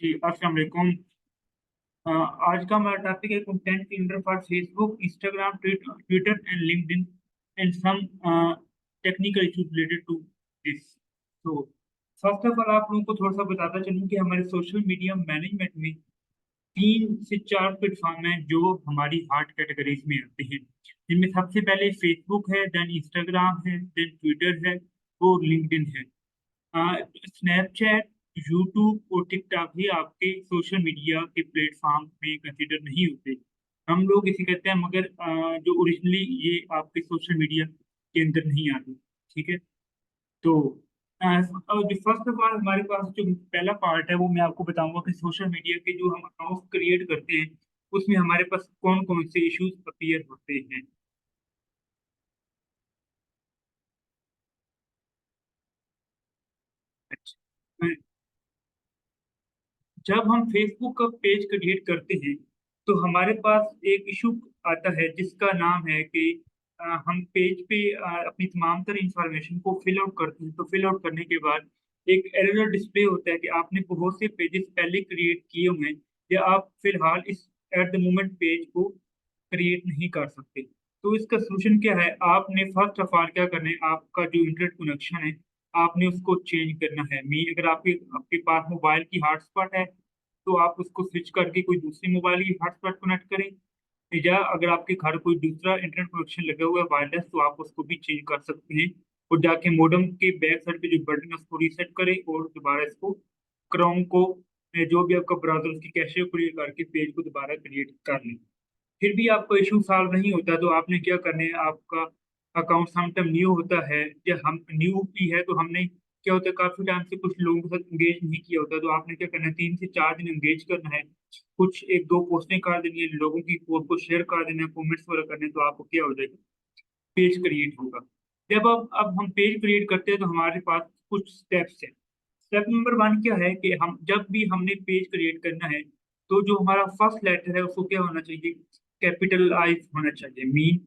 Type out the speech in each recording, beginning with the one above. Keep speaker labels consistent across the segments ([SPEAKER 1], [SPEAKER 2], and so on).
[SPEAKER 1] जी, अस्सलाम वालेकुम। आज का हमारा टॉपिक है content creator for Facebook, Instagram, Twitter and LinkedIn and some technical issues related to this. तो फर्स्ट ऑफ ऑल आप लोगों को थोड़ा सा बताता चलूं कि हमारे सोशल मीडिया मैनेजमेंट में 3 से 4 प्लेटफॉर्म हैं जो हमारी हार्ट कैटेगरीज में आते हैं। जिनमें सबसे पहले फेसबुक है, देन इंस्टाग्राम है, देन ट्विटर है और लिंक्डइन है। स्नैपचैट, यूट्यूब और टिकटॉक भी आपके सोशल मीडिया के प्लेटफॉर्म में कंसिडर नहीं होते। हम लोग इसे कहते हैं, मगर जो ओरिजिनली ये आपके सोशल मीडिया के अंदर नहीं आते। ठीक है। तो जो फर्स्ट ऑफ ऑल हमारे पास जो पहला पार्ट है वो मैं आपको बताऊंगा कि सोशल मीडिया के जो हम अकाउंट क्रिएट करते हैं उसमें हमारे पास कौन कौन से इश्यूज अपीयर होते हैं। अच्छा। जब हम फेसबुक का पेज क्रिएट करते हैं तो हमारे पास एक इशू आता है जिसका नाम है कि हम पेज पे अपनी तमाम तरह इंफॉर्मेशन को फिल आउट करते हैं। तो फिल आउट करने के बाद एक एरर डिस्प्ले होता है कि आपने बहुत से पेजेस पहले क्रिएट किए हुए हैं या आप फिलहाल इस एट द मोमेंट पेज को क्रिएट नहीं कर सकते। तो इसका सोल्यूशन क्या है? आपने फर्स्ट ऑफ ऑल क्या करना है, आपका जो इंटरनेट कनेक्शन है आपने उसको चेंज करना है। मी अगर आपके आपके पास मोबाइल की हॉटस्पॉट है तो आप उसको स्विच करके कोई दूसरी मोबाइल की हॉटस्पॉट कनेक्ट करें, या अगर आपके घर कोई दूसरा इंटरनेट कनेक्शन लगा हुआ है वायरलेस तो आप उसको भी चेंज कर सकते हैं। और जाके मॉडेम के बैक साइड पे जो बटन है उसको रीसेट करें और दोबारा इसको क्रोम को जो भी आपका ब्राउजर उसकी कैशे को क्लियर करके पेज को दोबारा क्रिएट कर लें। फिर भी आपका इशू सॉल्व नहीं होता तो आपने क्या करना है, आपका अकाउंट समटाइम न्यू होता है या हम न्यू भी है तो हमने क्या होता है काफी टाइम से कुछ लोगों के साथ एंगेज नहीं किया होता, तो आपने क्या करना है 3 से 4 दिन एंगेज करना है। कुछ एक दो पोस्टें कर देनी है, लोगों की पोस्ट को शेयर कर देना है, कमेंट्स वगैरह करने हैं, तो आपको क्या हो जाएगा, पेज क्रिएट होगा। जब अब हम पेज क्रिएट करते हैं तो हमारे पास कुछ स्टेप्स हैं। स्टेप नंबर 1 क्या है कि हम जब भी हमने पेज क्रिएट करना है तो जो हमारा फर्स्ट लेटर है उसको क्या होना चाहिए, कैपिटलाइज होना चाहिए। मीन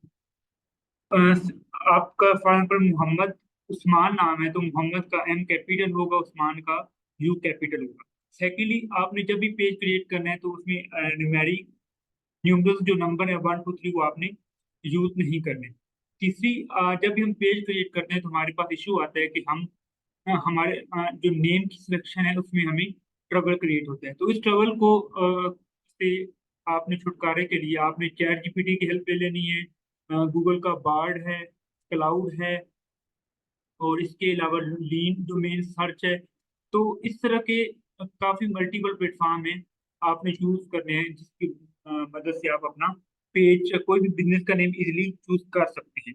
[SPEAKER 1] आपका फॉर एग्जाम्पल मोहम्मद उस्मान नाम है तो मोहम्मद का एम कैपिटल होगा, उस्मान का यू कैपिटल होगा। सेकेंडली आपने जब भी पेज क्रिएट करना है तो उसमें न्यूमेरिक न्यूमरल्स जो नंबर है 1 2 3 वो आपने यूज नहीं करने। तीसरी जब भी हम पेज क्रिएट करते हैं तो हमारे पास इशू आता है कि हम हमारे जो नेम की सिलेक्शन है उसमें हमें ट्रबल क्रिएट होता है। तो इस ट्रबल को से आपने छुटकारे के लिए आपने चैट जीपीटी की हेल्प ले लेनी है, गूगल का बार्ड है, क्लाउड है, और इसके अलावा लीन डोमेन सर्च है। तो इस तरह के काफी मल्टीपल प्लेटफॉर्म है आपने यूज करने हैं जिसकी मदद से आप अपना पेज कोई भी बिजनेस का नेम इजीली चूज कर सकते हैं।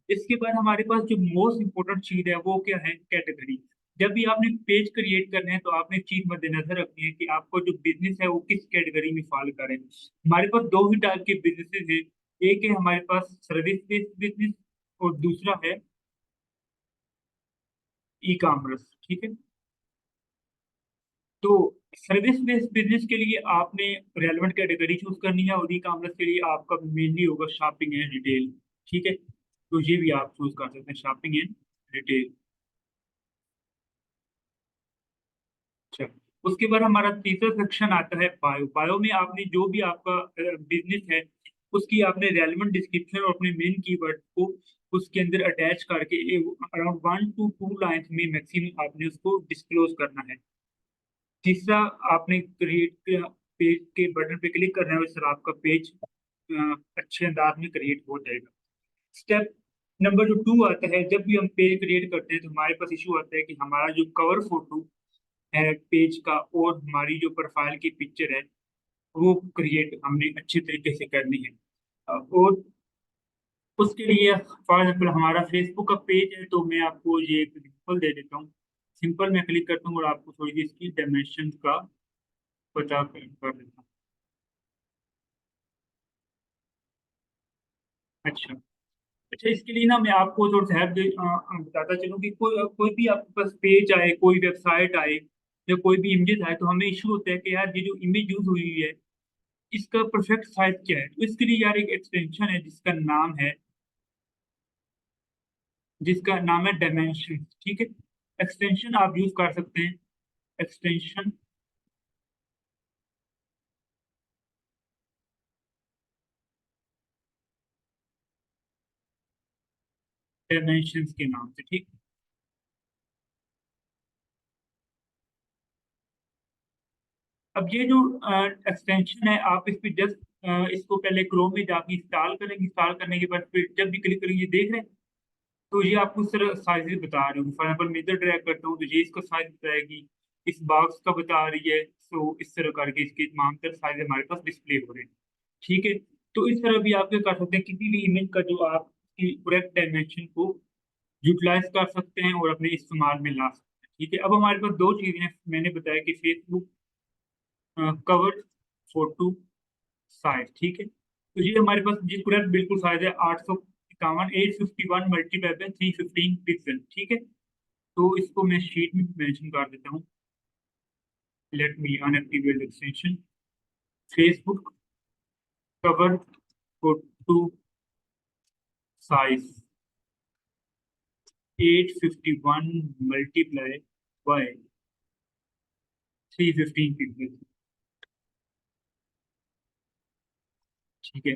[SPEAKER 1] इसके बाद हमारे पास जो मोस्ट इंपॉर्टेंट चीज है वो क्या है, कैटेगरी। जब भी आपने पेज क्रिएट करना है तो आपने एक चीज मद्देनजर रखनी है कि आपको जो बिजनेस है वो किस कैटेगरी में फॉल करे। हमारे पास दो ही टाइप के बिजनेसेस हैं, एक है हमारे पास सर्विस बेस्ड बिजनेस और दूसरा है ई कॉमर्स। ठीक है। तो सर्विस बेस्ड बिजनेस के लिए आपने रेलेवेंट कैटेगरी चूज करनी है और ई कॉमर्स के लिए आपका मेनली होगा शॉपिंग एंड रिटेल। ठीक है, तो ये भी आप चूज कर सकते हैं, शॉपिंग एंड रिटेल। अच्छा। उसके बाद हमारा तीसरा सेक्शन आता है बायो। बायो में आपने जो भी आपका बिजनेस है उसकी आपने रेलेवेंट डिस्क्रिप्शन और अपने मेन कीवर्ड को उसके अंदर अटैच करके अराउंड 1 to 2 लाइन में मैक्सिमम आपने उसको डिस्क्लोज करना है। तीसरा आपने क्रिएट पेज के बटन पे क्लिक करना है और सर आपका पेज अच्छे अंदाज में क्रिएट हो जाएगा। स्टेप नंबर जो 2 आता है, जब भी हम पेज क्रिएट करते हैं तो हमारे पास इशू आता है कि हमारा जो कवर फोटो है पेज का और हमारी जो प्रोफाइल की पिक्चर है वो क्रिएट हमने अच्छे तरीके से करनी है। और उसके लिए फॉर एग्जाम्पल हमारा फेसबुक का पेज है तो मैं आपको ये एक एग्जाम्पल दे देता हूँ। सिंपल मैं क्लिक करता हूँ और आपको थोड़ी सी इसकी डायमेंशन का पता कर देता हूँ। अच्छा। अच्छा, इसके लिए ना मैं आपको थोड़ा सा बताता चलूँ कि कोई कोई भी आपके पास पेज आए, कोई वेबसाइट आए या कोई भी इमेजेस आए तो हमें इशू होता है कि यार ये जो इमेज यूज हुई है इसका परफेक्ट साइज क्या है। तो इसके लिए यार एक एक्सटेंशन है जिसका नाम है डायमेंशन। ठीक है। एक्सटेंशन आप यूज कर सकते हैं। एक्सटेंशन डायमेंशंस के नाम से, ठीक। अब ये जो एक्सटेंशन है, आप इस पे जस्ट इसको पहले क्रोम में जाके इंस्टॉल करेंगे। इंस्टॉल करने के बाद फिर जब भी क्लिक करेंगे, देख रहे हैं, तो ये आपको इस तरह साइजेस बता रही हूँ। फॉर एग्जाम्पल मैं इधर ड्रैग करता हूँ तो ये इसका साइज बताएगी, इस बॉक्स का बता रही है। सो इस तरह करके इसके तमाम तर साइज हमारे पास डिस्प्ले हो रहे हैं, ठीक है। तो इस तरह भी आप क्या कर सकते हैं, किसी भी इमेज का जो आप करेक्ट डायमेंशन को यूटिलाइज कर सकते हैं और अपने इस्तेमाल में ला सकते हैं, ठीक है। अब हमारे पास दो चीजें हैं, मैंने बताया कि फेसबुक कवर फोटो साइज, ठीक है। तो ये हमारे पास जी करेक्ट बिल्कुल साइज है 851, 851 मल्टीप्लाई बाय 315 पिक्सल, ठीक है। तो इसको मैं शीट में मेंशन कर देता हूँ। Let me unactivate extension Facebook cover photo size 851 multiply by 315 pixel, ठीक है।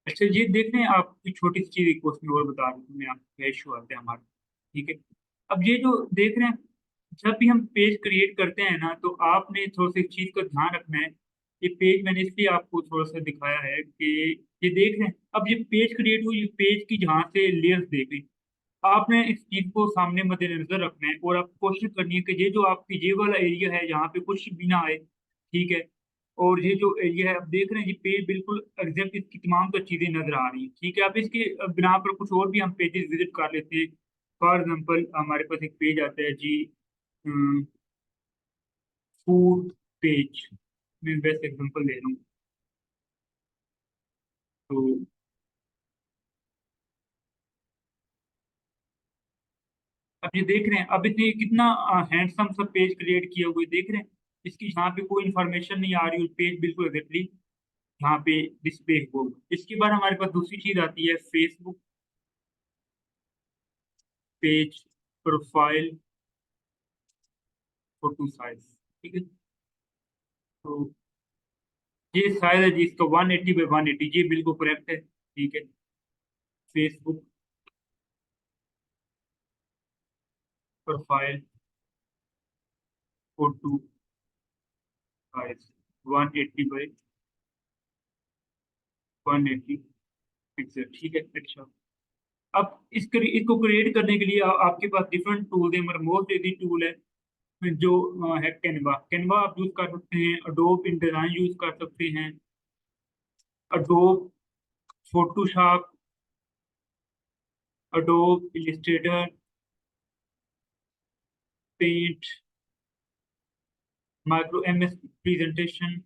[SPEAKER 1] अच्छा, ये देख रहे हैं आप, एक छोटी सी चीज एक उसमें और बता दूं मैं आपको, क्या इशू आते हैं हमारे, ठीक है। अब ये जो देख रहे हैं, जब भी हम पेज क्रिएट करते हैं ना, तो आपने थोड़ा सा एक चीज का ध्यान रखना है। ये पेज मैंने इसलिए आपको थोड़ा सा दिखाया है कि ये देख रहे हैं, अब ये पेज क्रिएट हुई, ये पेज की जहाँ से लेयर्स देख रहे हैं, आपने इस चीज को सामने मद्देनजर रखना है और आप कोशिश करनी है कि ये जो आपकी ये वाला एरिया है जहाँ पे कुछ भी ना आए, ठीक है। और ये जो एरिया है, आप देख रहे हैं, ये पेज बिल्कुल एग्जैक्ट इसकी तमाम तो चीजें नजर आ रही हैं, ठीक है। अब इसके बिना पर कुछ और भी हम पेजेस विजिट कर लेते हैं। फॉर एग्जाम्पल हमारे पास एक पेज आता है जी, फूड पेज। मैं बेस्ट एग्जांपल दे रहा हूँ। तो अब ये देख रहे हैं, अब इसने कितना हैंडसम सा पेज क्रिएट किया हुआ है, देख रहे हैं। इसकी यहाँ पे कोई इन्फॉर्मेशन नहीं आ रही, पेज बिल्कुल एग्जैक्टली यहाँ पे डिस्प्ले हो। इसके बाद हमारे पास दूसरी चीज आती है, Facebook page profile photo size, ठीक है। तो ये साइज है जी इसका 180 बाई 180, ये बिल्कुल करेक्ट है, ठीक है। Facebook profile photo size 180 by 180 pixel, ठीक है। अच्छा, अब इसको क्रिएट करने के लिए आपके पास डिफरेंट टूल है, मगर मोस्ट इजी टूल है जो है कैनवा। कैनवा आप यूज कर सकते हैं, अडोब इंडिजाइन यूज कर सकते हैं, Adobe Photoshop, Adobe Illustrator, paint, micro M S presentation,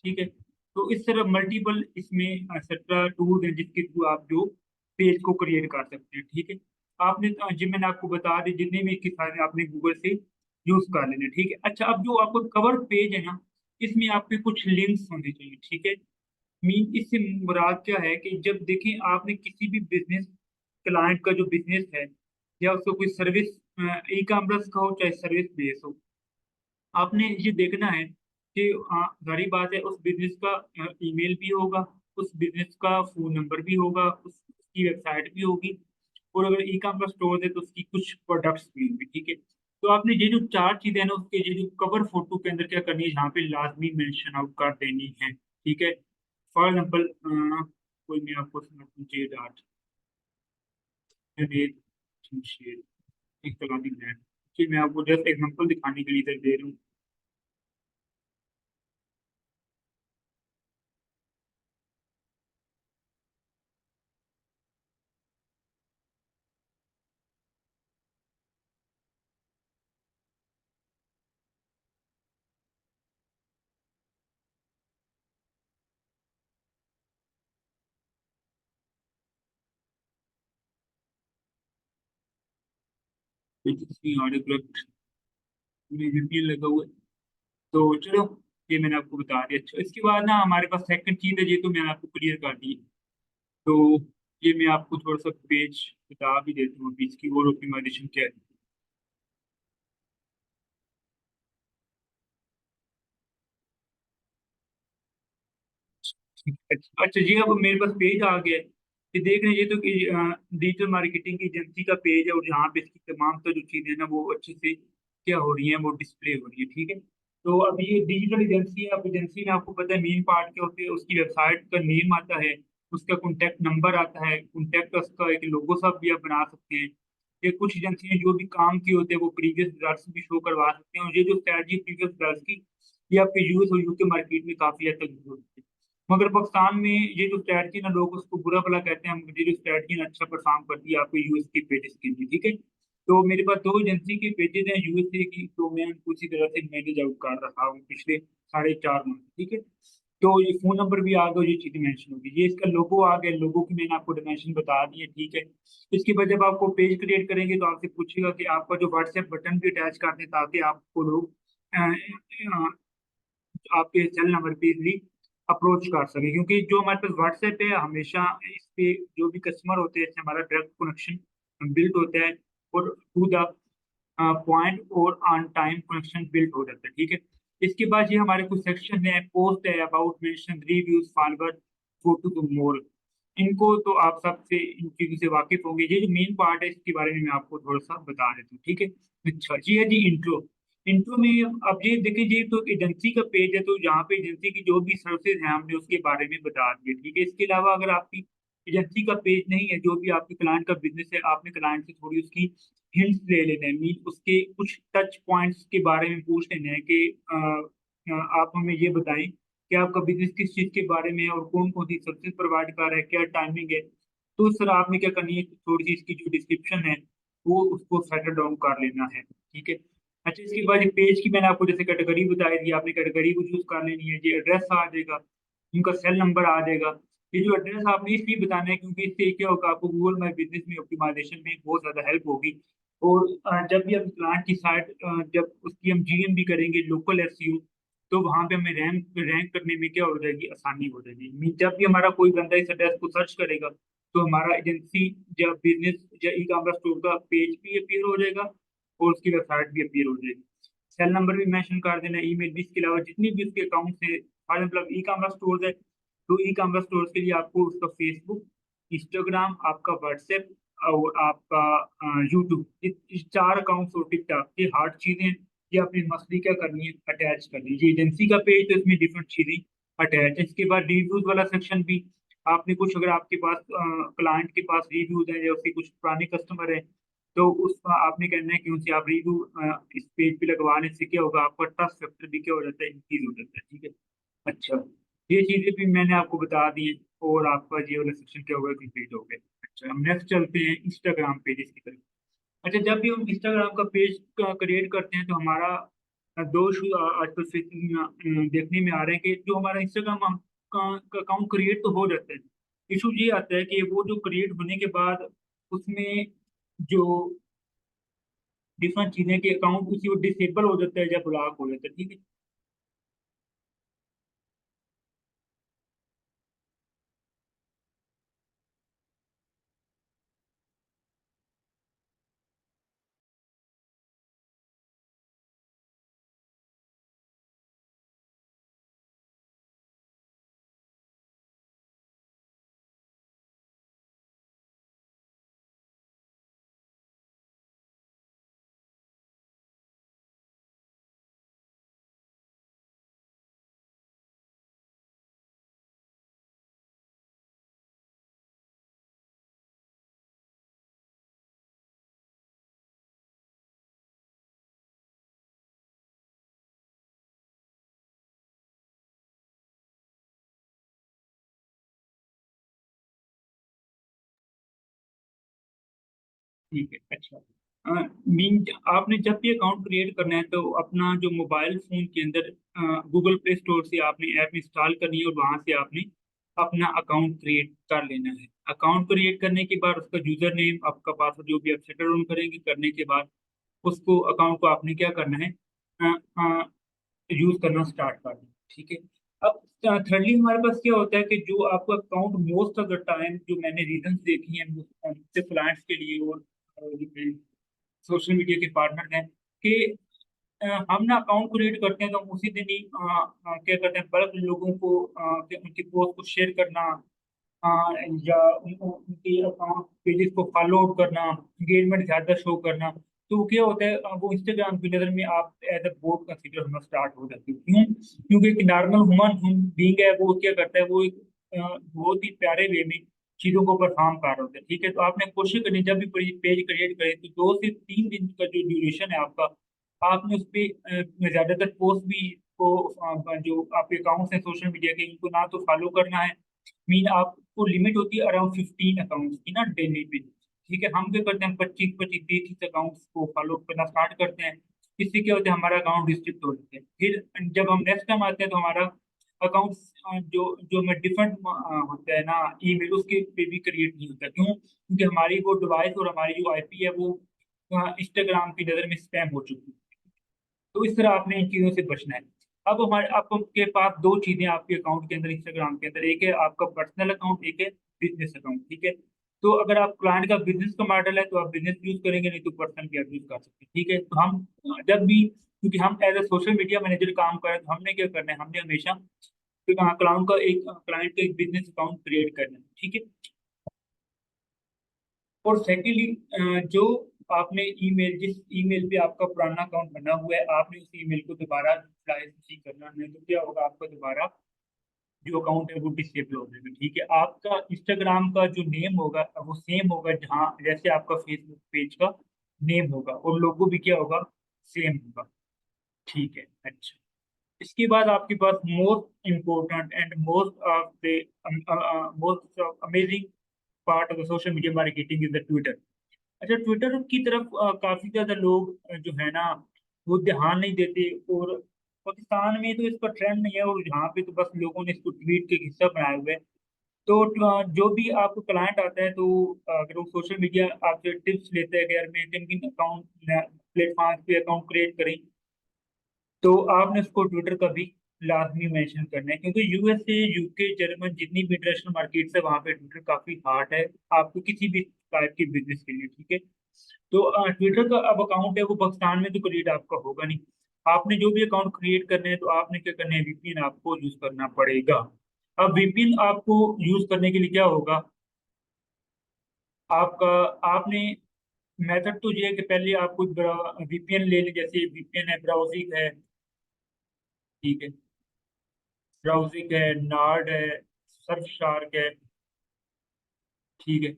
[SPEAKER 1] ठीक है। तो इस तरह मल्टीपल इसमें एक्सेट्रा टूल्स हैं जिसके थ्रू आप जो पेज को क्रिएट कर सकते हैं, ठीक है। आपने जो मैंने आपको बता दी, जितने भी इसके फायदे आपने गूगल से यूज कर लेने, ठीक है। अच्छा, अब जो आपको कवर पेज है ना, इसमें आपके कुछ लिंक्स होने चाहिए, ठीक है। मीन इससे मुराद क्या है कि जब देखें आपने किसी भी बिजनेस क्लाइंट का जो बिजनेस है, या उसको कोई सर्विस, ई कॉमर्स का हो चाहे सर्विस बेस हो, आपने ये देखना है कि जारी बात है, उस बिजनेस का ईमेल भी होगा, उस बिजनेस का फोन नंबर भी होगा, उसकी वेबसाइट भी होगी, और अगर ई कॉमर्स स्टोर है तो उसकी कुछ प्रोडक्ट्स भी होंगे, ठीक है। तो आपने ये जो चार चीजें हैं ना, उसके ये जो कवर फोटो के अंदर क्या करनी है, यहाँ पे लाजमी मेंशन आउट कर देनी है, ठीक है। फॉर एग्जाम्पल कोई मैं आपको जे डाट जुनेद जमशेद इकबाली ब्रांड, कि मैं आपको जस्ट एग्जांपल दिखाने के लिए इधर दे रहा हूँ। ऑडियो क्लिप में VPN लगा हुआ है। तो चलो, ये मैंने आपको बता दिया। अच्छा, इसके बाद ना हमारे पास सेकंड चीज है, ये तो मैंने आपको क्लियर कर दी। तो ये मैं आपको थोड़ा सा पेज बता भी देता हूँ, पेज की और ऑप्टिमाइजेशन क्या है। अच्छा जी, अब मेरे पास पेज आ गया है। ये देख रहे हैं, ये तो डिजिटल मार्केटिंग की एजेंसी का पेज है, और जहाँ पे इसकी तमाम तो जो चीजें हैं ना वो अच्छे से क्या हो रही हैं, वो डिस्प्ले हो रही है। ठीक है। तो अब ये डिजिटल एजेंसी है। अब एजेंसी में आपको पता है मेन पार्ट क्या होते हैं, उसकी वेबसाइट का नेम आता है, उसका कॉन्टैक्ट नंबर आता है, कॉन्टैक्ट उसका एक लोगो सब भी आप बना सकते हैं। ये कुछ एजेंसी जो भी काम किए होते हैं वो प्रीवियस रिजल्ट्स भी शो करवा सकते हैं, और ये जो स्ट्रैटेजी प्रीवियस रिजल्ट्स की, ये आपके यूएस और यूके मार्केट में काफी हद तक यूज होती है। मगर पाकिस्तान में ये जो स्ट्रैटेजी ना, लोग उसको बुरा भला कहते हैं, मुझे जो स्ट्रैटेजी ना अच्छा परफॉर्म करती है आपको यूएस की पेजेस के लिए। ठीक है। तो मेरे पास दो एजेंसी के पेजेस हैं यूएसए की, तो मैं उनको उसी तरह से मैनेज आउट कर रहा हूँ पिछले 4.5 माह। ठीक है। तो ये फोन नंबर भी आ गया, ये चीजें मेंशन होगी, ये इसका लोगो आ गया, लोगो की मैंने आपको डायमेंशन बता दी है। ठीक है। इसके बाद जब आपको पेज क्रिएट करेंगे तो आपसे पूछेगा कि आपका जो व्हाट्सएप बटन भी अटैच कर दें, ताकि आपको लोग आपके सेल नंबर पे इजली अप्रोच कर सके, क्योंकि जो हमारे पास व्हाट्सएप है हमेशा इस पे जो भी कस्टमर होते हैं, इससे हमारा डायरेक्ट कनेक्शन बिल्ड होता है, और टू द पॉइंट और ऑन टाइम कनेक्शन बिल्ड हो जाता है। ठीक है। इसके बाद ये हमारे कुछ सेक्शन है, पोस्ट है, about, mention, reviews, forward, photo to more. इनको तो आप सबसे इन चीजों से वाकिफ होंगे। ये जो मेन पार्ट है इसके बारे में मैं आपको थोड़ा सा बता देता हूँ। ठीक है। अच्छा, ये है जी इंट्रो। इंट्रो में अब ये देखिए, ये तो एजेंसी का पेज है, तो यहाँ पे एजेंसी की जो भी सर्विसेज हैं हमने उसके बारे में बता दिए। ठीक है। इसके अलावा अगर आपकी एजेंसी का पेज नहीं है, जो भी आपके क्लाइंट का बिजनेस है, आपने क्लाइंट से थोड़ी उसकी हिंट्स ले लेने हैं, मीन उसके कुछ टच पॉइंट्स के बारे में पूछ लेने हैं कि आप हमें ये बताएं कि आपका बिजनेस किस चीज के बारे में है, और कौन कौन सी सर्विस प्रोवाइड कर रहा है, क्या टाइमिंग है। तो सर आपने क्या करनी है, थोड़ी सी इसकी जो डिस्क्रिप्शन है वो उसको सेटल डाउन कर लेना है। ठीक है। अच्छा, इसके बाद पेज की मैंने आपको जैसे कैटेगरी बताई थी, आपने कैटेगरी को चूज कर लेनी है। ये एड्रेस आ जाएगा, उनका सेल नंबर आ जाएगा। ये जो एड्रेस आपने इसलिए बताना है क्योंकि इससे क्या होगा, आपको गूगल माई बिजनेस में ऑप्टिमाइजेशन में बहुत ज्यादा हेल्प होगी। और जब भी हम प्लांट की साइट जब उसकी हम जीएम भी करेंगे, लोकल एसईओ, तो वहां पे हमें रैंक रैंक करने में क्या हो जाएगी, आसानी हो जाएगी। जब भी हमारा कोई बंदा इस एड्रेस को सर्च करेगा, तो हमारा एजेंसी या बिजनेस या ई कॉमर्स स्टोर का पेज भी अपीयर हो जाएगा, और उसकी वेबसाइट भी अपीयर हो जाएगी। सेल नंबर भी मेंशन कर देना, ईमेल भी। इसके अलावा जितनी भी उसके अकाउंट है, for example e commerce store है, तो ई कॉमर्स स्टोर के लिए आपको उसका फेसबुक, इंस्टाग्राम, आपका व्हाट्सएप, और आपका यूट्यूब, इस चार अकाउंट्स और टिकटॉक, ये हार्ड चीजें हैं। ये अपनी मछली क्या करनी है, अटैच करनी है। ये एजेंसी का पेज, तो इसमें डिफरेंट चीजें अटैच है। इसके बाद रिव्यूज वाला सेक्शन भी, आपने कुछ अगर आपके पास क्लाइंट के पास रिव्यूज हैं या उसके कुछ पुराने कस्टमर हैं, तो उस आपने कहना है कि उनसे आप रिव्यू इस पेज पे लगवाने से क्या होगा, आपका ट्रस्ट फैक्टर भी क्या हो जाता है, इंक्रीज हो जाता है। ठीक है। अच्छा, ये चीजें भी मैंने आपको बता दी हैं, और आपका ये वाला सेक्शन क्या होगा, कंप्लीट हो गया। अच्छा, हम नेक्स्ट चलते हैं इंस्टाग्राम पेजेस की तरफ। अच्छा, जब भी हम इंस्टाग्राम का पेज क्रिएट करते हैं, तो हमारा दो इशू आजकल देखने में आ रहे हैं कि जो हमारा इंस्टाग्राम का अकाउंट क्रिएट तो हो जाता है, इशू ये आता है कि वो जो क्रिएट होने के बाद उसमें जो डिफरेंट चीजें के अकाउंट उसी वो डिसेबल हो जाता है या ब्लॉक हो जाता है। ठीक है। ठीक है। अच्छा, मीन आपने जब भी अकाउंट क्रिएट करना है, तो अपना जो मोबाइल फोन के अंदर गूगल प्ले स्टोर से आपने ऐप इंस्टॉल करनी है, और वहां से आपने अपना अकाउंट क्रिएट कर लेना है। अकाउंट क्रिएट करने के बाद उसका यूजर नेम, आपका पासवर्ड जो भी आप सेट डाउन करेंगे, करने के बाद उसको अकाउंट को आपने क्या करना है, यूज करना स्टार्ट कर दें। ठीक है। अब थर्डली हमारे पास क्या होता है कि जो आपका account most of the time, जो मैंने रीजन देखी हैं क्लाइंट्स के लिए और सोशल मीडिया के पार्टनर हैं, कि हम ना अकाउंट क्रिएट करते हैं तो हम उसी दिन ही क्या करते हैं, बल्क लोगों को उनकी पोस्ट को शेयर करना, या उनके अकाउंट पेजेस को फॉलो आउट करना, एंगेजमेंट ज्यादा शो करना, तो क्या होता है वो इंस्टाग्राम की नजर में आप एज अ बोट कंसिडर होना स्टार्ट हो जाती है। क्यों? क्योंकि एक नॉर्मल ह्यूमन बीइंग है, वो क्या करता है, वो एक बहुत ही प्यारे वे में चीजों को परफॉर्म कर रहे होते हैं। ठीक है, तो आपने कोशिश करनी जब भी पेज क्रिएट करें तो 2 से 3 दिन का जो ड्यूरेशन है आपका, आपने उस पर ज्यादातर पोस्ट भी को जो आपके अकाउंट्स हैं सोशल मीडिया के, इनको ना तो फॉलो करना है। मीन आपको लिमिट होती है अराउंड 15 अकाउंट्स की ना डेली पे। ठीक है, हम क्या करते हैं 25-25 30 अकाउंट्स को फॉलो करना स्टार्ट करते हैं। इससे क्या होता है हमारा अकाउंट रिस्ट्रिक्ट हो जाता है। फिर जब हम नेक्स्ट टाइम आते हैं तो हमारा अकाउंट जो जो में डिफरेंट होता है ना ईमेल, उसके पे भी क्रिएट नहीं होता। क्यों? क्योंकि हमारी वो डिवाइस और हमारी जो आईपी है वो इंस्टाग्राम की नज़र में स्पैम हो चुकी है। तो इस तरह आपने इन चीजों से बचना है। अब हमारे आपके पास 2 चीजें आपके अकाउंट के अंदर, इंस्टाग्राम के अंदर, एक है आपका पर्सनल अकाउंट, एक है बिजनेस अकाउंट। ठीक है, तो अगर आप क्लाइंट का बिजनेस का मॉडल है तो आप बिजनेस यूज करेंगे, नहीं तो पर्सनल भी आप यूज कर सकते हैं। ठीक है, तो हम जब भी, क्योंकि हम as a social media manager काम कर रहे हैं, तो हमने क्या करना है, हमने हमेशा क्लाइंट का एक बिजनेस अकाउंट क्रिएट करना है। ठीक है, और सेकेंडली जो आपने ईमेल, जिस ईमेल पे आपका पुराना अकाउंट बना हुआ है, आपने उस ईमेल को दोबारा ट्राई नहीं करना, नहीं तो क्या होगा, आपका दोबारा जो अकाउंट है वो डिसेबल हो जाएगा। ठीक है, आपका इंस्टाग्राम का जो नेम होगा वो सेम होगा, जहाँ जैसे आपका फेसबुक पेज का नेम होगा, और लोगो भी क्या होगा, सेम होगा। ठीक है, अच्छा। इसके बाद आपके पास most important and most amazing part of the social media marketing is the Twitter. अच्छा, ट्विटर की तरफ काफी ज्यादा लोग जो है ना वो ध्यान नहीं देते, और पाकिस्तान में तो इसका ट्रेंड नहीं है, और यहाँ पे तो बस लोगों ने इसको ट्वीट के हिस्सा बनाए हुए हैं। तो जो भी आपको क्लाइंट आता है, तो अगर वो सोशल मीडिया आपसे टिप्स लेते हैं कि यार मैं किन किन अकाउंट प्लेटफॉर्म पे अकाउंट क्रिएट करें, तो आपने उसको ट्विटर का भी लाजमी मेंशन करना है। क्योंकि यूएसए, यूके, जर्मन, जितनी भी इंटरनेशनल मार्केट्स है, वहाँ पे ट्विटर काफी हार्ड है आपको किसी भी टाइप की बिजनेस के लिए। ठीक है, तो ट्विटर का अब अकाउंट है वो पाकिस्तान में तो क्रिएट आपका होगा नहीं। आपने जो भी अकाउंट क्रिएट करने हैं तो आपने क्या करना है, वीपीएन आपको यूज करना पड़ेगा। अब वीपीएन आपको यूज करने के लिए क्या होगा, आपका आपने मेथड तो ये है कि पहले आप कोई वीपीएन ले लें, जैसे वीपीएन है, ब्राउजिंग है। ठीक है, ब्राउजिंग है, नार्ड है, सर्फ शार्क है। ठीक है,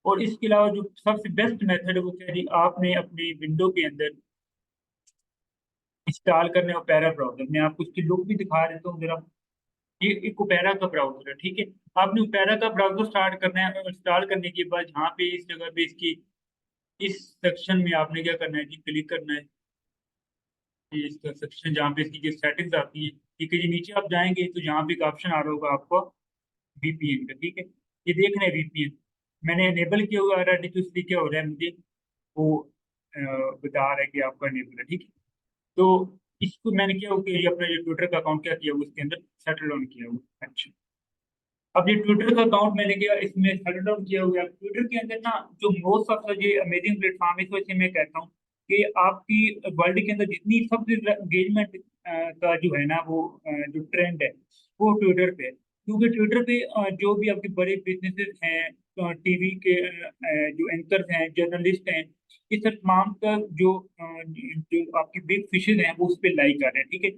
[SPEAKER 1] और इसके अलावा जो सबसे बेस्ट मेथड है वो क्या है जी, आपने अपनी विंडो के अंदर इंस्टॉल करने और पैरा ब्राउजर, मैं आपको इसकी लुक भी दिखा देता हूँ जरा। ये एक ओपेरा का ब्राउजर है। ठीक है, आपने ओपेरा का ब्राउजर स्टार्ट करना है, इंस्टॉल करने के बाद यहाँ पे इस जगह पे इसकी इस सेक्शन में आपने क्या करना है जी, क्लिक करना है। ये इसका सेक्शन जहाँ पे इसकी जो सेटिंग्स आती है। ठीक है जी, नीचे आप जाएंगे तो यहाँ पे एक ऑप्शन आ रहा होगा आपको वीपीएन का। ठीक है, ये देखना है वीपीएन मैंने अनेबल किया हुआ है, तो इसलिए क्या हो रहा है मुझे वो बता रहा है कि आपका अनेबल है। ठीक है, तो इसको मैंने क्या हो कि ये अपना जो ट्विटर का अकाउंट क्या किया हुआ उसके अंदर सेटल ऑन किया हुआ। अच्छा, अब ये ट्विटर का अकाउंट मैंने किया, इसमें सेटल डाउन किया हुआ है। ट्विटर के अंदर ना जो मोस्ट ऑफ द ये अमेजिंग प्लेटफॉर्म है, इस वजह से मैं कहता हूँ कि आपकी वर्ल्ड के अंदर जितनी सबसे एंगेजमेंट का जो है ना वो जो ट्रेंड है वो ट्विटर पे है। क्योंकि ट्विटर पे जो भी आपके बड़े बिजनेसेस हैं, टीवी के जो एंकर्स हैं, जर्नलिस्ट हैं, इस तमाम का जो आपकी बिग फिशेज हैं वो उस पर लाइक कर रहे हैं। ठीक है,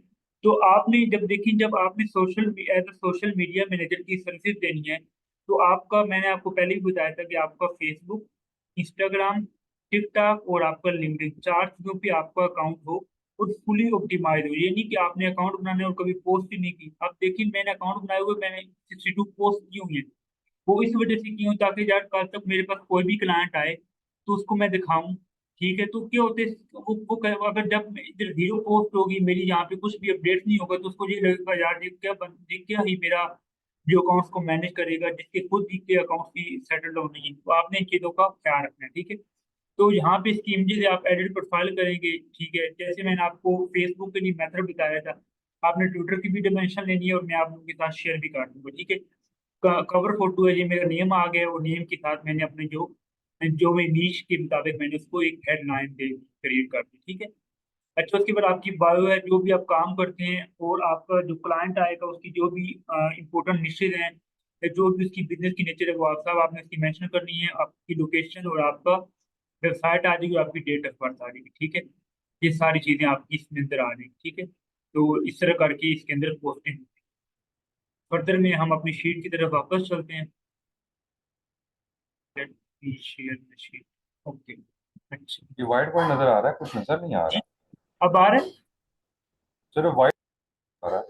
[SPEAKER 1] तो आपने जब देखी, जब आपने as a social media manager की सर्विस देनी है, तो आपका, मैंने आपको पहले भी बताया था कि आपका फेसबुक, इंस्टाग्राम, टिकटॉक और आपका लिंक्डइन, 4 चीजों पे आपका अकाउंट हो और फुली ऑप्टिमाइज हो। ये नहीं कि आपने अकाउंट बनाने और कभी पोस्ट ही नहीं की। अब देखिए, मैंने अकाउंट बनाए हुए, मैंने 62 पोस्ट की हुई है। वो इस वजह से की हूँ ताकि यार कल तक मेरे पास कोई भी क्लाइंट आए तो उसको मैं दिखाऊं। ठीक है, तो क्या होते हैं, अगर जब इधर जीरो पोस्ट होगी मेरी, यहाँ पे कुछ भी अपडेट नहीं होगा, तो उसको ये लगेगा यार ये क्या ही मेरा जो अकाउंट्स को मैनेज करेगा, जिसके खुद ही के अकाउंट की सेटल डाउन नहीं है। तो आपने इन चीजों का ख्याल रखना है। ठीक है, तो यहाँ पे इसकी इमेजेस आप एडिट प्रोफाइल करेंगे। ठीक है, जैसे मैंने आपको फेसबुक के लिए मेथड बताया था, आपने ट्विटर की भी डिमेंशन लेनी है, और मैं आप लोगों के साथ शेयर भी कर दूंगा। ठीक है, कवर फोटो है, ये मेरा नेम आ गया, और नेम के साथ मैंने अपने जो जो मैं नीश के मुताबिक मैंने उसको एक हेडलाइन दे क्रिएट कर दी। ठीक है, अच्छा, उसके बाद आपकी बायो है, जो भी आप काम करते हैं, और आपका जो क्लाइंट आएगा उसकी जो भी इंपॉर्टेंट निशेज हैं, या जो भी उसकी बिजनेस की नेचर है वो आप सब आपने उसकी मेंशन करनी है, आपकी लोकेशन और आपका वेबसाइट आ जाएगी और आपकी डेट ऑफ बर्थ आ जाएगी, ठीक है। ये सारी चीजें आपकी इसमें अंदर आ जाएंगी, ठीक है। तो इस तरह करके इसके अंदर पोस्टिंग। फर्दर में हम अपनी शीट की तरफ वापस चलते हैं। Let me share the sheet. Okay. अच्छा।
[SPEAKER 2] ये वाइट वाइट नजर आ रहा है, कुछ नजर नहीं आ
[SPEAKER 1] जी।
[SPEAKER 2] रहा।
[SPEAKER 1] अब आ रहा है
[SPEAKER 2] सिर्फ वाइट आ रहा है।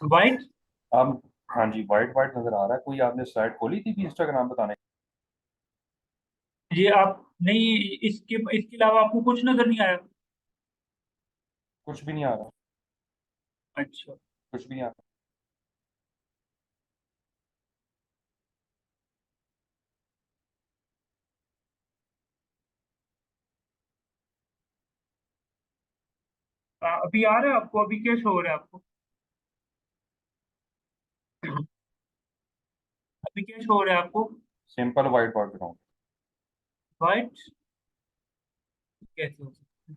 [SPEAKER 1] वाइट।
[SPEAKER 2] आप, हाँ जी, वाइट वाइट नजर आ रहा है। कोई आपने साइट खोली थी कि इंस्टाग्राम बताने?
[SPEAKER 1] ये आप नहीं, इसके इसके अलावा आपको कुछ नजर नहीं आया?
[SPEAKER 2] कुछ भी नहीं आ रहा।
[SPEAKER 1] अच्छा।
[SPEAKER 2] कुछ भी नहीं आ रहा।
[SPEAKER 1] अभी आ रहा है आपको? अभी क्या शो हो रहा है आपको? अभी क्या शो हो रहा है आपको?
[SPEAKER 2] Simple white background.
[SPEAKER 1] वाइट? कैसे हो सकता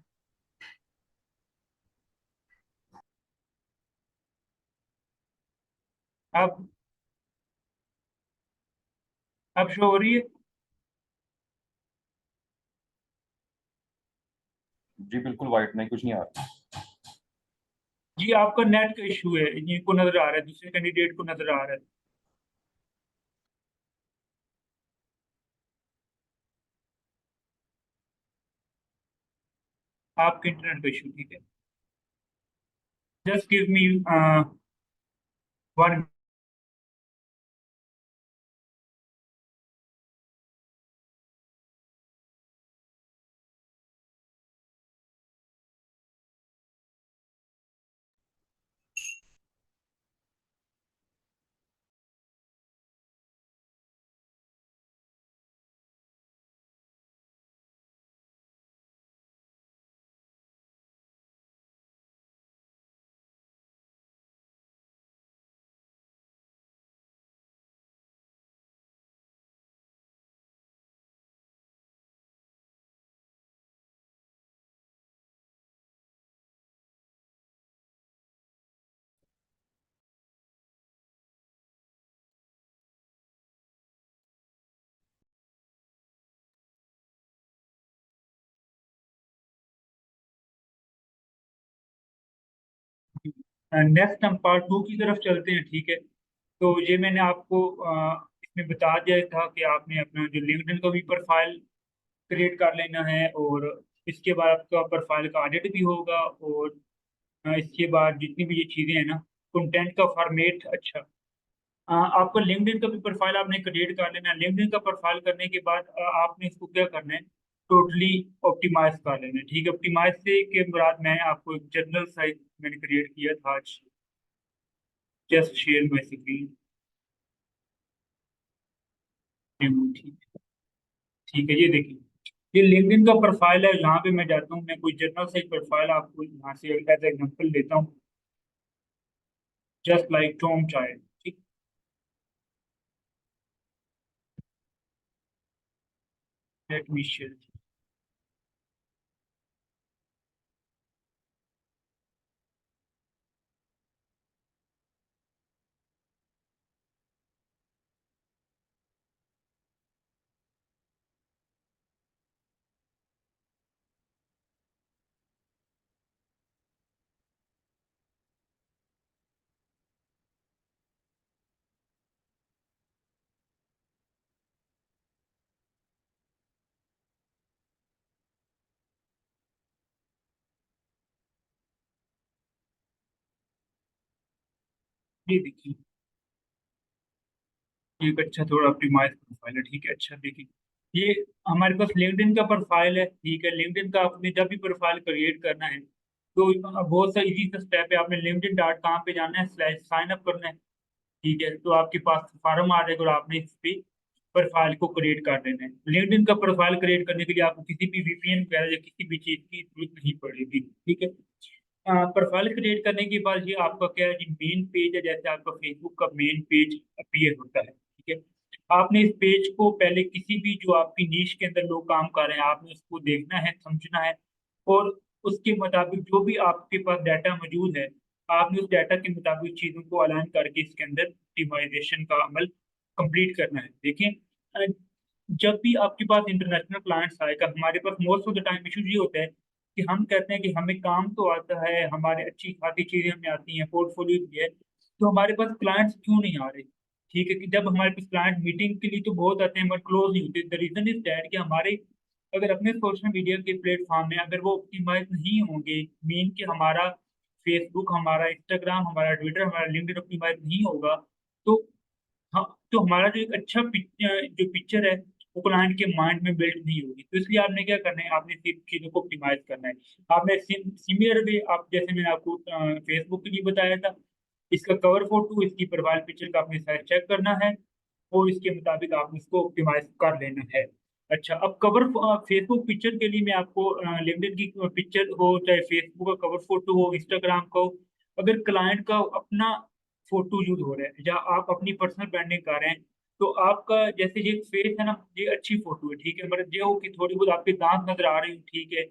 [SPEAKER 1] है? अब शो हो रही है?
[SPEAKER 2] जी बिल्कुल वाइट, नहीं कुछ नहीं आ रहा।
[SPEAKER 1] जी आपका नेट का इशू है, ये को नजर आ रहा है, दूसरे कैंडिडेट को नजर आ रहा है। आपके इंटरनेट का इशू, ठीक है। Just give me one. Next हम पार्ट टू की तरफ चलते हैं, ठीक है। तो ये मैंने आपको इसमें बता दिया था कि आपने अपना जो लिंक्डइन का भी प्रोफाइल क्रिएट कर लेना है, और इसके बाद आपका प्रोफाइल का ऑडिट भी होगा, और इसके बाद जितनी भी ये चीज़ें हैं ना, कंटेंट का फॉर्मेट। अच्छा। आपको लिंक्डइन का भी प्रोफाइल आपने क्रिएट कर लेना है। लिंक्डइन का प्रोफाइल करने के बाद आपने इसको क्या करना है, टोटली ऑप्टिमाइज कर लेना है, ठीक है। ऑप्टिमाइज से के मुराद मैं आपको एक जनरल साइट मैंने क्रिएट किया था आज। Just share my screen. ठीक। ठीक है, ये देखिए, ये लिंक्डइन का प्रोफाइल है। यहाँ पे मैं जाता हूँ, मैं कोई जनरल साइट प्रोफाइल आपको यहाँ से एज एग्जाम्पल लेता हूँ। जस्ट लाइक टॉम चाइल्ड, ठीक। Let me share. ये देखिए, ये एक अच्छा थोड़ा ऑप्टिमाइज प्रोफाइल है, ठीक है। अच्छा देखिए, ये हमारे पास लिंक्डइन का प्रोफाइल है, ठीक है। लिंक्डइन का आपने जब भी प्रोफाइल क्रिएट करना है तो बहुत सा इजी सा स्टेप है। आपने लिंक्डइन डॉट कॉम पे जाना है, स्लैश साइन अप करना है, ठीक है। तो आपके पास फॉर्म आ जाएगा और आपने इस पे प्रोफाइल को क्रिएट कर देना है। लिंक्डइन का प्रोफाइल क्रिएट करने के लिए आपको किसी भी वीपीएन वगैरह या किसी भी चीज की जरूरत नहीं पड़ेगी, ठीक है। प्रोफाइल क्रिएट करने के बाद ये आपका क्या है जी, मेन पेज है, जैसे आपका फेसबुक का मेन पेज अपीयर होता है, ठीक है। आपने इस पेज को पहले किसी भी जो आपकी नीश के अंदर लोग काम कर रहे हैं, आपने उसको देखना है, समझना है, और उसके मुताबिक जो भी आपके पास डाटा मौजूद है आपने उस डाटा के मुताबिक चीज़ों को अलाइन करके इसके अंदर ऑप्टिमाइजेशन का अमल कंप्लीट करना है। देखिए, जब भी आपके पास इंटरनेशनल क्लाइंट्स आएगा, हमारे पास most of the time issue ये होता है कि हम कहते हैं कि हमें काम तो आता है, हमारे अच्छी खासी चीज़ें हमें आती हैं, पोर्टफोलियो भी है, तो हमारे पास क्लाइंट्स क्यों नहीं आ रहे? ठीक है कि जब हमारे पास क्लाइंट मीटिंग के लिए तो बहुत आते हैं, बट क्लोज नहीं होते। द रीज़न इज़ दैट कि हमारे अगर अपने सोशल मीडिया के प्लेटफ़ॉर्म में अगर वो ऑप्टिमाइज़ नहीं होंगे, मीन कि हमारा फेसबुक, हमारा इंस्टाग्राम, हमारा ट्विटर, हमारा लिंक्डइन ऑप्टिमाइज़ नहीं होगा, तो हाँ, तो हमारा जो एक अच्छा जो पिक्चर है, वो क्लाइंट के माइंड में बिल्ड नहीं होगी। तो इसलिए आपने क्या करना है, आपने सिर्फ़ चीज़ों को ऑप्टिमाइज़ करना है। आपने सिमिलर वे आप जैसे मैंने आपको फेसबुक के लिए बताया था, इसका कवर फ़ोटो, इसकी प्रोफ़ाइल पिक्चर का आपने साइज़ चेक करना है और इसके मुताबिक आपने इसको ऑप्टिमाइज़ कर लेना है। अच्छा, अब फेसबुक पिक्चर के लिए मैं आपको लिंक्डइन की पिक्चर हो, चाहे फेसबुक का कवर फ़ोटो हो, इंस्टाग्राम का हो, अगर क्लाइंट का अपना फ़ोटो यूज़ हो रहा है या आप अपनी पर्सनल ब्रांडिंग कर रहे हैं, तो आपका जैसे ये फेस है ना, ये अच्छी फ़ोटो है, ठीक है? मतलब ये हो कि थोड़ी बहुत आपके दाँत नज़र आ रहे हो, ठीक है?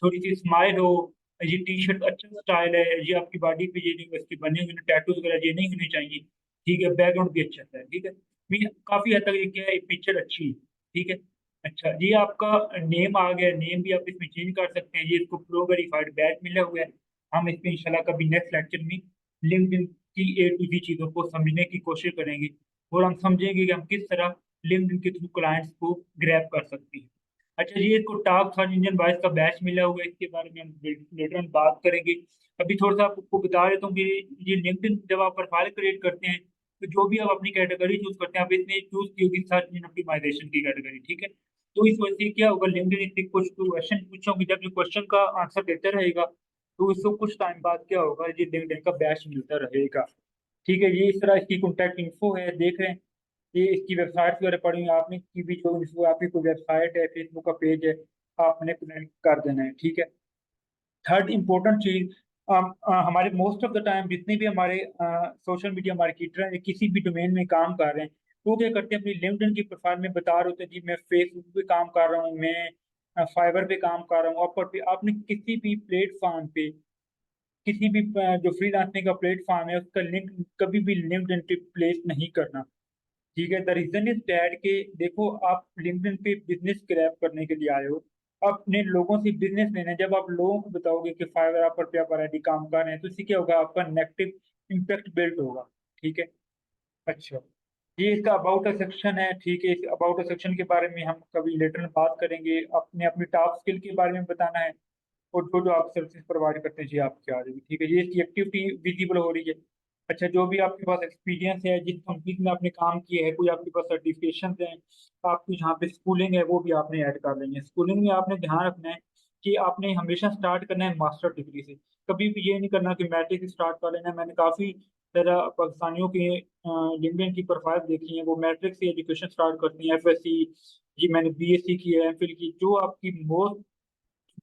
[SPEAKER 1] थोड़ी-सी स्माइल हो, ये टी-शर्ट अच्छा स्टाइल है, ये आपकी बॉडी पे ये नहीं इसके बने हुए टैटूज़ वगैरह ये नहीं होने चाहिए, ठीक है? बैकग्राउंड भी अच्छा है, ठीक है? मीन काफ़ी हद तक ये क्या है, पिक्चर अच्छी है, ठीक है? अच्छा, ये आपका नेम आ गया, नेम भी आप इसमें चेंज कर सकते हैं, ये इसको प्रो वेरिफाइड बैज मिला हुआ है। हम इसमें इंशाल्लाह कभी नेक्स्ट लेक्चर में लिंक्डइन की ए टू ज़ेड चीज़ों को समझने की कोशिश करेंगे और हम समझेंगे कि हम किस तरह लिंक्डइन के थ्रू क्लाइंट्स को ग्रैब कर सकते हैं। अच्छा, ये इसको टॉप सर्च इंजन वाइज़ का बैच मिला हुआ है, इसके बारे में हम लेटर ऑन बात करेंगे। अभी थोड़ा-सा आपको बता देता हूँ कि ये लिंक्डइन जब आप प्रोफाइल क्रिएट करते हैं, तो जो भी आप अपनी कैटेगरी चूज़ करते हैं, आप इसमें चूज़ की होगी सर्च इंजन ऑप्टिमाइज़ेशन की कैटेगरी, ठीक है? तो इस वजह से क्या होगा, लिंक्डइन इससे कुछ क्वेश्चन पूछोगे, जब जो क्वेश्चन का आंसर देता रहेगा, तो इसको कुछ टाइम बाद क्या होगा, ये लिंक्डइन का बैच मिलता रहेगा। ठीक है, ये इस तरह इसकी कॉन्टैक्ट इन्फो है, देख रहे हैं। ये इसकी वेबसाइट वगैरह पढ़ी है आपने की भी, जो इसको आपकी कोई वेबसाइट है, फेसबुक का पेज है, आपने कनेक्ट कर देना है, ठीक है। थर्ड इम्पोर्टेंट चीज़, हमारे मोस्ट ऑफ द टाइम जितने भी हमारे सोशल मीडिया मार्केटर हैं, किसी भी डोमेन में काम कर रहे हैं, वो क्या करते हैं, अपनी लिंक्डइन की प्रोफाइल में बता रहे होते हैं जी मैं फेसबुक पे काम कर रहा हूँ, मैं फाइवर पे काम कर रहा हूँ, अपवर पे। आपने किसी भी प्लेटफ़ॉर्म पे, किसी भी जो फ्रीलांसिंग का प्लेटफ़ॉर्म है, उसका लिंक कभी भी लिंक्डइन पे प्लेस नहीं करना। ठीक है, द रीज़न इज़ दैट कि देखो, आप लिंक्डइन पे बिज़नेस ग्रैब करने के लिए आए हो, अपने लोगों से बिज़नेस लेना है। जब आप लोगों को बताओगे कि फाइवर ऐप पे आप ऑलरेडी काम कर रहे हैं, तो इससे क्या होगा, आपका नेगेटिव इम्पैक्ट बिल्ड होगा, ठीक है? अच्छा, ये इसका अबाउट अस सेक्शन है, ठीक है? इस अबाउट अस सेक्शन के बारे में हम कभी लेटर में बात करेंगे। अपने अपनी टॉप स्किल के बारे में बताना है और जो-जो आप सर्विसेज़ प्रोवाइड करते हैं, जी आपकी आ जाएगी, ठीक है? ये इसकी एक्टिविटी विज़िबल हो रही है। अच्छा, जो भी आपके पास एक्सपीरियंस है, जिस कंपनी में आपने काम किया है, कोई आपके पास सर्टिफ़िकेशंस हैं, आपकी जहाँ पे स्कूलिंग है, वो भी आपने ऐड कर लेनी है। स्कूलिंग में आपने ध्यान रखना है कि आपने हमेशा स्टार्ट करना है मास्टर डिग्री से। कभी भी ये नहीं करना कि मैट्रिक से स्टार्ट कर लेना है। मैंने काफ़ी ज़्यादा पाकिस्तानियों के लिंक्डइन की प्रोफ़ाइल देखी है, वो मैट्रिक से एजुकेशन स्टार्ट करती हैं, एफएससी, जी मैंने बीएससी की है, एमफिल की। जो आपकी मोस्ट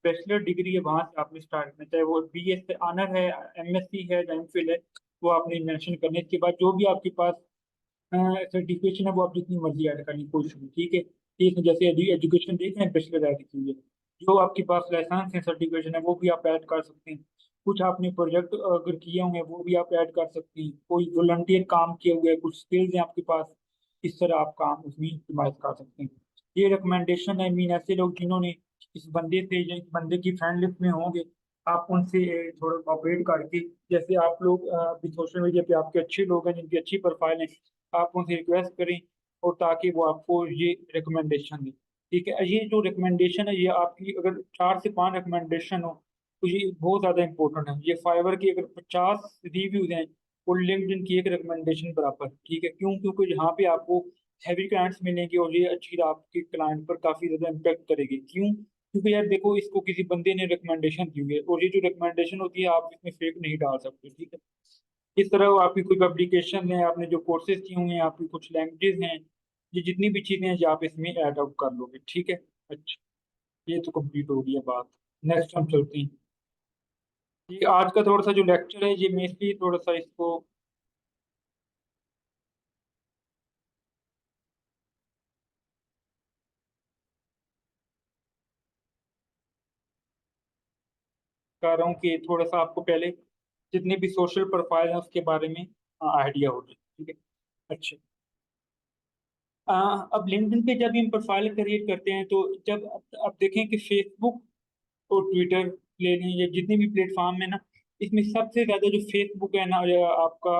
[SPEAKER 1] बैचलर डिग्री है, वहाँ से आपने स्टार्ट करना है, चाहे वो बीए से ऑनर है, एमएससी है या एमफिल है, वो आपने मेंशन करना है। इसके बाद जो भी आपके पास सर्टिफिकेशन है, वो आप जितनी मर्ज़ी ऐड करने की कोशिश करें, ठीक है? ठीक है, जैसे एजुकेशन देख रहे हैं, बैचलर ऐड कीजिए। जो आपके पास लाइसेंस है, सर्टिफिकेशन है, वो भी आप ऐड कर सकते हैं। कुछ आपने प्रोजेक्ट अगर किए होंगे, वो भी आप ऐड कर सकते हैं। कोई वॉलंटियर काम किए हुए हैं, कुछ स्किल्स हैं आपके पास, इस तरह आप काम उसमें इस्तेमाल कर सकते हैं। ये रिकमेंडेशन है, मीन ऐसे लोग जिन्होंने इस बंदे से या इस बंदे की फ्रेंड लिस्ट में होंगे, आप उनसे थोड़ा कोऑपरेट करके, जैसे आप लोग अभी सोशल मीडिया पे आपके अच्छे लोग हैं, जिनकी अच्छी प्रोफाइल है, आप उनसे रिक्वेस्ट करें और ताकि वो आपको ये रिकमेंडेशन दें, ठीक है? ये जो रिकमेंडेशन है, ये आपकी अगर 4 से 5 रिकमेंडेशन हो, तो ये बहुत ज़्यादा इम्पोर्टेंट है। ये फाइवर की अगर 50 रिव्यूज़ हैं और लिंक्डइन की 1 रिकमेंडेशन बराबर, ठीक है? क्यों? क्योंकि यहाँ पे आपको हैवी क्लाइंट्स मिलेंगे और ये अच्छी आपके क्लाइंट पर काफ़ी ज़्यादा इम्पैक्ट करेगी। क्यों? क्योंकि यार देखो, इसको किसी बंदे ने रिकमेंडेशन दी हुई है और ये जो रिकमेंडेशन होती है, आप इसमें फेक नहीं डाल सकते, ठीक है? इस तरह आपकी कोई पब्लिकेशन है, आपने जो कोर्सेज़ किए हुए हैं, आपकी कुछ लैंग्वेजेज़ हैं, ये जितनी भी चीज़ें हैं, ये आप इसमें ऐड ऑन कर लोगे, ठीक है? अच्छा, ये तो कंप्लीट हो गई है बात। नेक्स्ट हम चलते हैं। ये आज का थोड़ा-सा जो लेक्चर है, ये मैं इसलिए थोड़ा-सा इसको कर रहा हूँ कि थोड़ा-सा आपको पहले जितने भी सोशल प्रोफाइल हैं उसके बारे में आइडिया हो जाए। ठीक है। अच्छा। अब लिंक्डइन पे जब हम प्रोफाइल क्रिएट करते हैं तो जब अब देखें कि फेसबुक और ट्विटर ले लें या जितने भी प्लेटफॉर्म है ना, इसमें सबसे ज्यादा जो फेसबुक है ना या आपका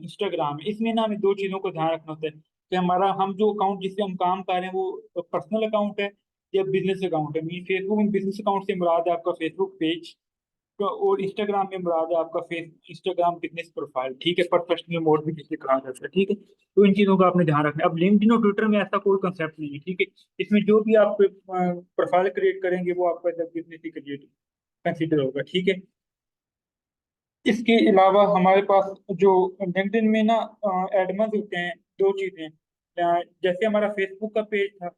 [SPEAKER 1] इंस्टाग्राम है, इसमें ना हमें दो चीजों को ध्यान रखना होता है कि हमारा हम जो अकाउंट जिससे हम काम कर रहे हैं वो पर्सनल अकाउंट है या बिजनेस अकाउंट है। मीन फेसबुक में बिजनेस अकाउंट से मुराद है आपका फेसबुक पेज, तो और इंस्टाग्राम में मुराद है आपका फेस इंस्टाग्राम बिजनेस प्रोफाइल। ठीक है, प्रोफेशनल मोड भी जिसे कहा जाता है। ठीक है, तो इन चीजों का आपने ध्यान रखना है। अब लिंक्डइन और ट्विटर में ऐसा कोई कंसेप्ट नहीं है। ठीक है, इसमें जो भी आप प्रोफाइल क्रिएट करेंगे वो आपका जब बिजनेस ही क्रिएट कंसिडर होगा। ठीक है, इसके अलावा हमारे पास जो लिंक्डइन में ना एडमन्स होते हैं, दो चीजें जैसे हमारा फेसबुक का पेज था,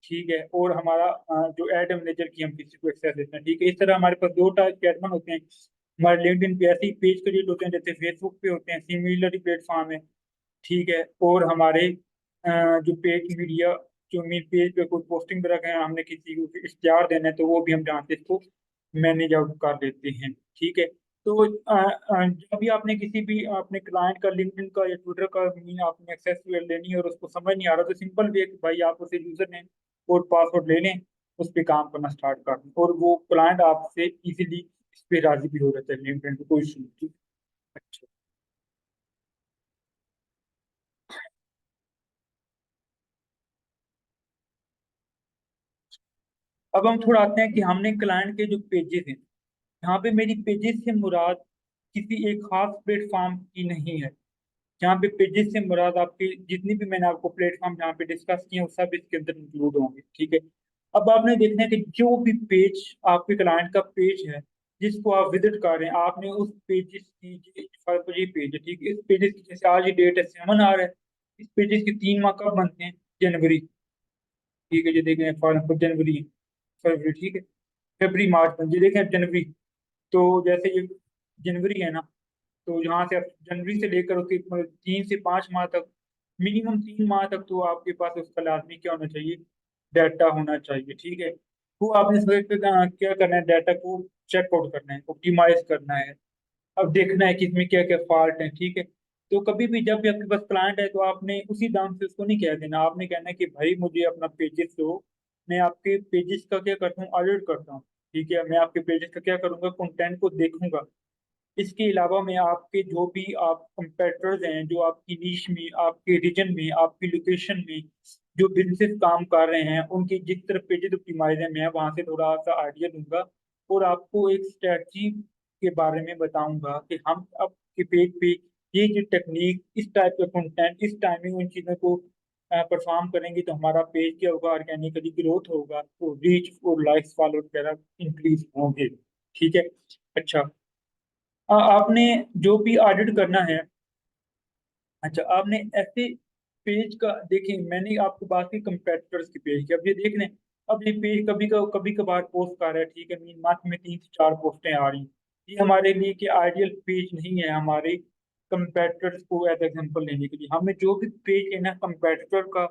[SPEAKER 1] ठीक है, और हमारा जो एड मैनेजर की हम किसी को एक्सेस देते हैं। ठीक है, इस तरह हमारे पास दो टाइप के एडमन होते हैं। हमारे लिंक्डइन पे ऐसे ही पेज क्रिएट होते हैं जैसे फेसबुक पे होते हैं, सिमिलर प्लेटफॉर्म है। ठीक है, और हमारे जो पेज मीडिया जो मेन पेज पे कोई पोस्टिंग वगैरह है, हमने किसी को इश्तेहार देना है तो वो भी हम जहाँ से इसको मैनेज आउट कर देते हैं। ठीक है, तो जब भी आपने किसी भी अपने क्लाइंट का लिंक्डइन का या ट्विटर का मीन आपने एक्सेस लेनी है और उसको समझ नहीं आ रहा, तो सिंपल वे भाई आप उसे यूजर नेम और पासवर्ड ले लें, उस पर काम करना स्टार्ट कर दें और वो क्लाइंट आपसे इजीली इस पे राजी भी हो जाता है। लिंक्डइन पे कोई इशू नहीं। ठीक है? अच्छा। अब हम थोड़ा आते हैं कि हमने क्लाइंट के जो पेजेस हैं, यहाँ पे मेरी पेजेस से मुराद किसी एक खास प्लेटफॉर्म की नहीं है। जहाँ पे पेजेस से मुराद आपके जितनी भी मैंने आपको प्लेटफॉर्म जहाँ पे डिस्कस किए हैं वो सब इसके अंदर इंक्लूड होंगे। ठीक है, अब आपने देखना है कि जो भी पेज आपके क्लाइंट का पेज है जिसको आप विजिट कर रहे हैं, आपने उस पेजेस की फॉर एग्जाम्पल ये पेज है, ठीक है, इस पेजेस की जैसे आज ही डेट है 7 आ रहा है, इस पेजेस के 3 माह कब बनते हैं? जनवरी। ठीक है, ये देख रहे हैं फॉर एग्जाम्पल जनवरी, फरवरी, ठीक है, फरवरी मार्च में, ये देखें जनवरी। तो जैसे ये जनवरी है ना, तो यहाँ से आप जनवरी से लेकर उसके मतलब 3 से 5 माह तक, मिनिमम 3 माह तक तो आपके पास उसका लाजमी क्या होना चाहिए? डाटा होना चाहिए। ठीक है, वो आपने क्या करना है, डाटा को चेकआउट करना है, ऑप्टिमाइज करना है। अब देखना है कि इसमें क्या क्या फॉल्ट है। ठीक है, तो कभी भी जब भी आपके पास क्लाइंट है तो आपने उसी दाम से उसको नहीं कह देना, आपने कहना है कि भाई मुझे अपना पेजेस दो, मैं आपके पेजेस का क्या करता हूँ, ऑडिट करता हूँ। ठीक है, मैं आपके पेजेस का क्या करूंगा, कंटेंट को देखूंगा। इसके अलावा मैं आपके जो भी आप कंपेटर्स हैं जो आपकी नीश में, आपके रीजन में, आपकी लोकेशन में जो बिजनेस काम कर रहे हैं, उनकी जिस तरफ पेजेस ऑप्टिमाइज है, मैं वहां से थोड़ा सा आइडिया दूंगा और आपको एक स्ट्रेटजी के बारे में बताऊंगा कि हम अब के पेज पे ये जो टेक्निक, इस टाइप का कंटेंट, इस टाइमिंग, उन चीज़ों को परफॉर्म करेंगे तो हमारा पेज क्या होगा, ऑर्गेनिकली ग्रोथ होगा, तो रीच और लाइक्स फॉलो वगैरह इंक्रीज होंगे। ठीक है। अच्छा, आपने जो भी ऑडिट करना है, अच्छा आपने ऐसे पेज का देखिए, मैंने आपको बात की कंपेटिटर्स की पेज की, अब ये देख लें। अब ये पेज कभी कभार पोस्ट कर रहा है, ठीक है, मीन मंथ में 3 से 4 पोस्टें आ रही, ये हमारे लिए कि आइडियल पेज नहीं है हमारे कंपेटिटर्स को एज एग्जांपल लेने के लिए। हमें जो भी पेज लेना है कंपेटिटर का,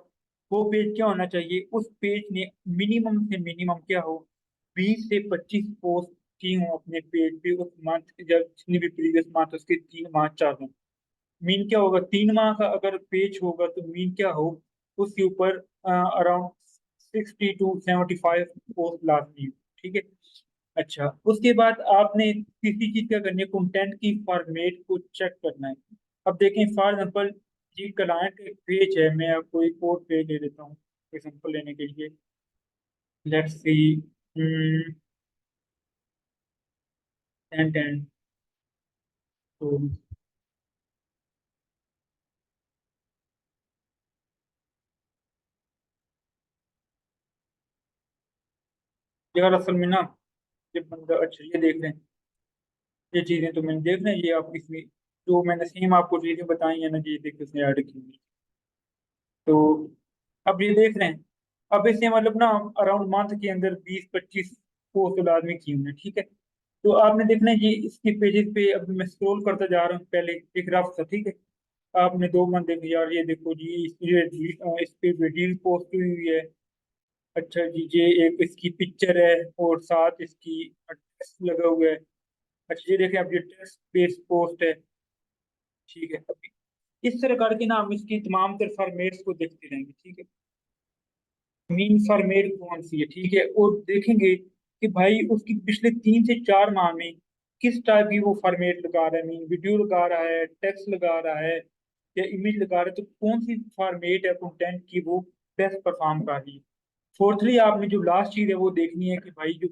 [SPEAKER 1] वो पेज क्या होना चाहिए, उस पेज ने मिनिमम से मिनिमम क्या हो, 20 से 25 पोस्ट की हूँ अपने पेज पे उस मंथ, जब जितनी भी प्रीवियस मंथ उसके 3 माह चालू। मीन क्या होगा, 3 माह का अगर पेज होगा तो मीन क्या हो, उसके ऊपर अराउंड 60 to 75 पोस्ट लाजमी हो। ठीक है। अच्छा, उसके बाद आपने किसी चीज क्या करनी है, कंटेंट की फॉर्मेट को चेक करना है। अब देखें फॉर एग्जाम्पल, जी क्लाइंट एक पेज है, मैं आपको एक और पेज दे देता हूँ एग्जाम्पल लेने के लिए। लेट्स सी, 10 तो यार असल में ना, ये बंदा, अच्छा ये देख लें, ये चीजें तो मैंने देख लें, ये आप इसमें जो मैंने सेम आपको चीजें बताई है ना, ये देखिए इसने ऐड की हुई। तो अब ये देख रहे हैं, अब इसने मतलब ना अराउंड मंथ के अंदर 20-25 पोस्ट आदमी की हुई है। ठीक है, तो आपने देखना है ये इसके पेजेस पे, अब मैं स्क्रॉल करता जा रहा हूँ, पहले एक रफ था। ठीक है, आपने 2 मंथ देखे यार, ये देखो जी इस पे वीडियो पोस्ट हुई हुई है। अच्छा जी, ये एक इसकी पिक्चर है और साथ इसकी एड्रेस लगा हुआ है। अच्छा ये देखें, अब ये टेक्स्ट बेस्ड पोस्ट है, ठीक है। अभी इस तरह करके ना हम इसकी तमाम तर फॉर्मेट्स को देखते रहेंगे, ठीक है। मीन फॉर्मेट कौन सी है, ठीक है, और देखेंगे कि भाई उसकी पिछले 3 से 4 माह में किस टाइप की वो फॉर्मेट लगा रहा है, मीन वीडियो लगा रहा है, टेक्स्ट लगा रहा है या इमेज लगा रहा है, तो कौन सी फॉर्मेट है कंटेंट की वो बेस्ट परफॉर्म कर रही है। फोर्थली आपने जो लास्ट चीज है वो देखनी है कि भाई जो